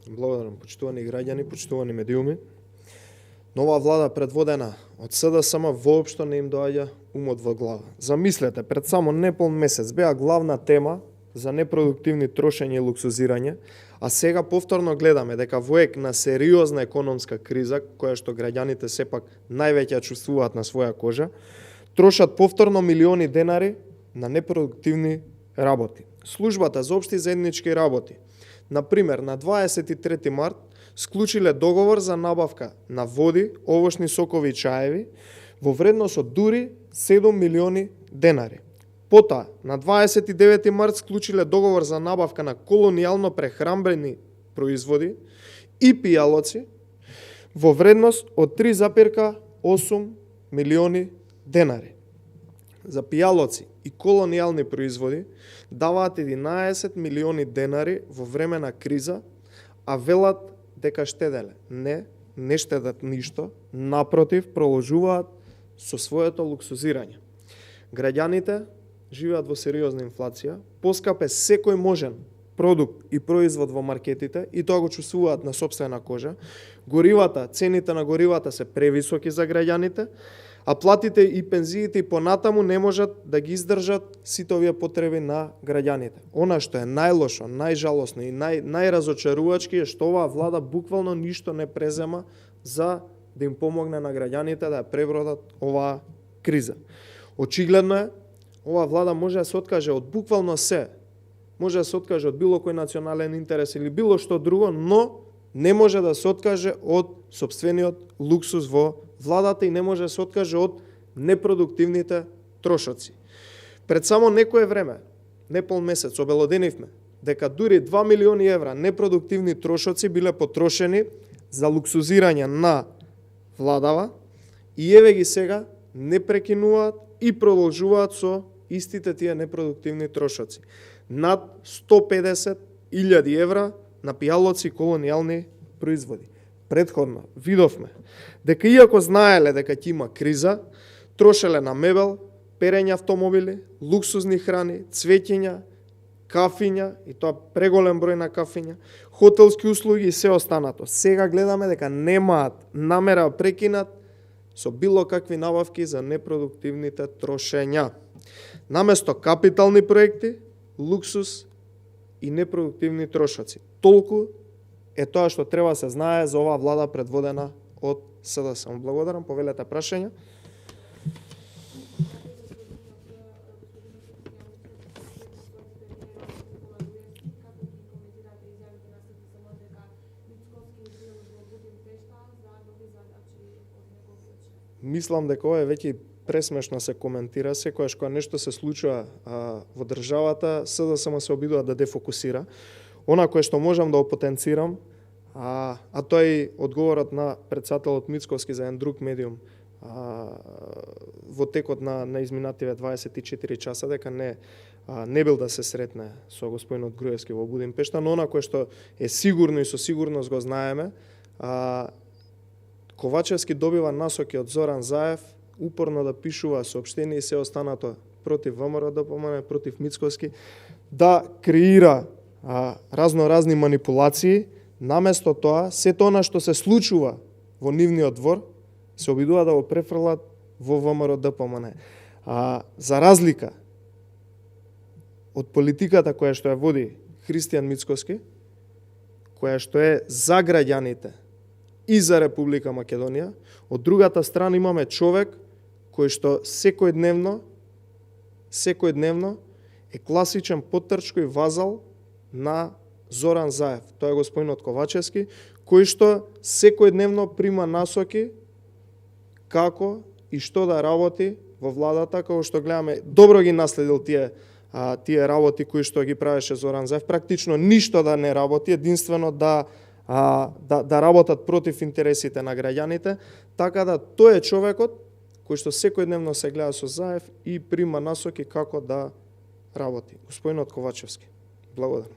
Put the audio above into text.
Благодарам, почитувани граѓани, почитувани медиуми. Нова влада предводена од СДСМ воопшто не им доаѓа умот во глава. Замислете, пред само непол месец беа главна тема за непродуктивни трошење и луксузирање, а сега повторно гледаме дека во ек на сериозна економска криза, која што граѓаните сепак највеќе ја чувствуваат на своја кожа, трошат повторно милиони денари на непродуктивни работи. Службата за општи заеднички работи, например, на 23 март склучиле договор за набавка на води, овошни сокови и чаеви во вредност од дури 7 милиони денари. Потоа, на 29 март склучиле договор за набавка на колонијално прехрамбени производи и пијалоци во вредност од 3,8 милиони денари. За пијалоци и колонијални производи даваат 11 милиони денари во време на криза, а велат дека штеделе. Не штедат ништо, напротив, проложуваат со своето луксузирање. Граѓаните живеат во сериозна инфлација, поскапе секој можен продукт и производ во маркетите и тоа го чувствуваат на сопствена кожа. Цените на горивата се превисоки за граѓаните, а платите и пензиите и понатаму не можат да ги издржат сите овие потреби на граѓаните. Она што е најлошо, најжалосно и најразочарувачки е што оваа влада буквално ништо не презема за да им помогне на граѓаните да ја пребродат оваа криза. Очигледно е, оваа влада може да се откаже од буквално се. Може да се откаже од било кој национален интерес или било што друго, но не може да се откаже од сопствениот луксус во владата и не може да се откаже од непродуктивните трошоци. Пред само некое време, непол месец, обелоденивме дека дури 2 милиони евра непродуктивни трошоци биле потрошени за луксузирање на владава и еве ги сега не прекинуваат и продолжуваат со истите тие непродуктивни трошоци. Над 150.000 евра на пијалоци и колонијални производи. Предходно видовме дека иако знаеле дека ќе има криза, трошеле на мебел, перење автомобили, луксузни храни, цвеќиња, кафиња, и тоа преголем број на кафиња, хотелски услуги и се останато. Сега гледаме дека немаат намера да прекинат со било какви набавки за непродуктивните трошења. Наместо капитални проекти, луксус и непродуктивни трошоци. Толку е тоа што треба се знае за оваа влада предводена од СДСМ. Благодарам, повелете прашања. Мислам дека ова е веќе пресмешно се коментира, секогаш кога нешто се случува во државата, СДСМ се обидува да дефокусира. Она кое што можам да опотенцирам, а тоа е одговорот на претседателот Мицковски за еден друг медиум во текот на изминативе 24 часа, дека не бил да се сретне со господинот Груевски во Будимпешта, но она кое што е сигурно и со сигурност го знаеме, Ковачевски добива насоки од Зоран Заев, упорно да пишува соопштение и се останато против ВМРО-ДПМН, против Мицковски, да креира разноразни манипулации, наместо тоа, сето она што се случува во нивниот двор, се обидува да го префрлат во ВМРО-ДПМН. За разлика од политиката која што ја води Христијан Мицковски, која што е за граѓаните и за Република Македонија, од другата страна имаме човек кој што секојдневно е класичен поттрчко и вазал на Зоран Заев. Тоа е господинот Ковачевски, кој што секојдневно прима насоки како и што да работи во владата, како што гледаме, добро ги наследил тие работи кои што ги правеше Зоран Заев, практично ништо да не работи, единствено да работат против интересите на граѓаните, така да тој е човекот кој што секојдневно се гледа со Заев и прима насоки како да работи. Господинот Ковачевски. Благодарам.